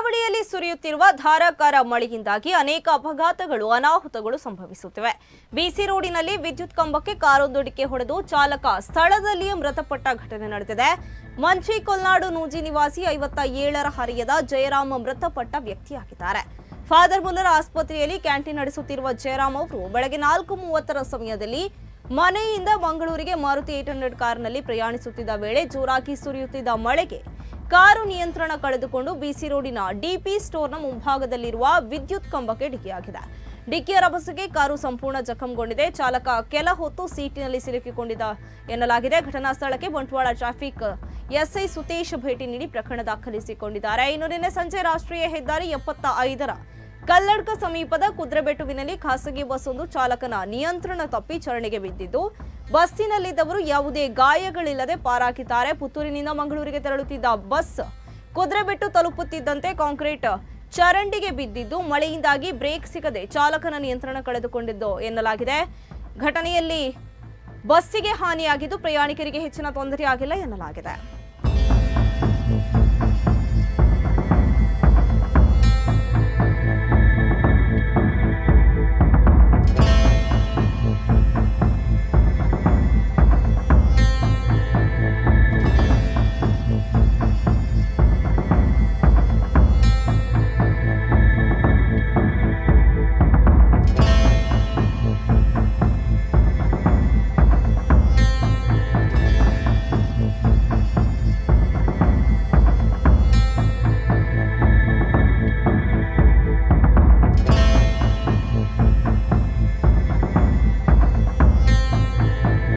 ಕರಾವಳಿಯಲ್ಲಿ ಸುರಿಯುತ್ತಿರುವ ಧಾರಾಕಾರ ಮಳೆಯಿಂದಾಗಿ ಅನೇಕ ಅಪಘಾತಗಳು ಅನಾಹುತಗಳು ಸಂಭವಿಸುತ್ತಿವೆ. ಬಿಸಿ ರೋಡಿನಲ್ಲಿ ವಿದ್ಯುತ್ ಕಂಬಕ್ಕೆ ಕಾರೊಂದು ಡಿಕ್ಕಿ ಹೊಡೆದು ಚಾಲಕ ಸ್ಥಳದಲ್ಲಿಯೇ ಮೃತಪಟ್ಟ ಘಟನೆ ನಡೆದಿದೆ. ಮಂಚಿ ಕೊಲ್ನಾಡು ನೂಜಿ ನಿವಾಸಿ 57ರ ಹರೆಯದ ಜಯರಾಮ್ ಮೃತಪಟ್ಟ ವ್ಯಕ್ತಿಯಾಗಿದ್ದಾರೆ. ಫಾದರ್ ಮುಲ್ಲರ್ ಆಸ್ಪತ್ರೆಯಲ್ಲಿ ಕ್ಯಾಂಟೀನ್ ನಡೆಸುತ್ತಿರುವ ಜಯರಾಮ್ ಅವರು ಬೆಳಗ್ಗೆ 4:30ರ ಸಮಯದಲ್ಲಿ ಮನೆಯಿಂದ ಮಂಗಳೂರಿಗೆ ಮಾರುತಿ 800 ಕಾರ್ನಲ್ಲಿ ಪ್ರಯಾಣಿಸುತ್ತಿದ್ದ ವೇಳೆ ಜೋರಾಗಿ ಸುರಿಯುತ್ತಿದ್ದ ಮಳೆಗೆ ಕಾರು ನಿಯಂತ್ರಣ ಕಳೆದುಕೊಂಡು ಬಿಸಿ ರೋಡಿನ ಡಿಪಿ ಸ್ಟೋರ್ನ ಮುಂಭಾಗದಲ್ಲಿರುವ ವಿದ್ಯುತ್ ಕಂಬಕ್ಕೆ ಡಿಕ್ಕಿಯಾಗಿದೆ. ಡಿಕ್ಕಿಯ ರಭಸಕ್ಕೆ ಕಾರು ಸಂಪೂರ್ಣ ಜಖಂಗೊಂಡಿದೆ. ಚಾಲಕ ಕೆಲ ಹೊತ್ತು ಸೀಟಿನಲ್ಲಿ ಸಿಲುಕಿಕೊಂಡಿದ್ದ ಎನ್ನಲಾಗಿದೆ. ಘಟನಾ ಸ್ಥಳಕ್ಕೆ ಬಂಟ್ವಾಳ ಟ್ರಾಫಿಕ್ ಎಸ್ಐ ಸುತೇಶ್ ಭೇಟಿ ನೀಡಿ ಪ್ರಕರಣ ದಾಖಲಿಸಿಕೊಂಡಿದ್ದಾರೆ. ಇನ್ನು ನಿನ್ನೆ ಸಂಜೆ ರಾಷ್ಟ್ರೀಯ ಹೆದ್ದಾರಿ 75ರ ಕಲ್ಲಡ್ಕ ಸಮೀಪದ ಕುದ್ರೆಬೆಟ್ಟುವಿನಲ್ಲಿ ಖಾಸಗಿ ಬಸ್ ಒಂದು ಚಾಲಕನ ನಿಯಂತ್ರಣ ತಪ್ಪಿ ಚರಣೆಗೆ ಬಿದ್ದಿದ್ದು ಬಸ್ಸಿನಲ್ಲಿದ್ದವರು ಯಾವುದೇ ಗಾಯಗಳಿಲ್ಲದೆ ಪಾರಾಗಿದ್ದಾರೆ. ಪುತ್ತೂರಿನಿಂದ ಮಂಗಳೂರಿಗೆ ತೆರಳುತ್ತಿದ್ದ ಬಸ್ ಕುದ್ರೆಬೆಟ್ಟು ತಲುಪುತ್ತಿದ್ದಂತೆ ಕಾಂಕ್ರೀಟ್ ಚರಂಡಿಗೆ ಬಿದ್ದಿದ್ದು ಮಳೆಯಿಂದಾಗಿ ಬ್ರೇಕ್ ಸಿಗದೆ ಚಾಲಕನ ನಿಯಂತ್ರಣ ಕಳೆದುಕೊಂಡಿದ್ದು ಎನ್ನಲಾಗಿದೆ. ಘಟನೆಯಲ್ಲಿ ಬಸ್ಸಿಗೆ ಹಾನಿಯಾಗಿದ್ದು ಪ್ರಯಾಣಿಕರಿಗೆ ಹೆಚ್ಚಿನ ತೊಂದರೆ ಆಗಿಲ್ಲ ಎನ್ನಲಾಗಿದೆ.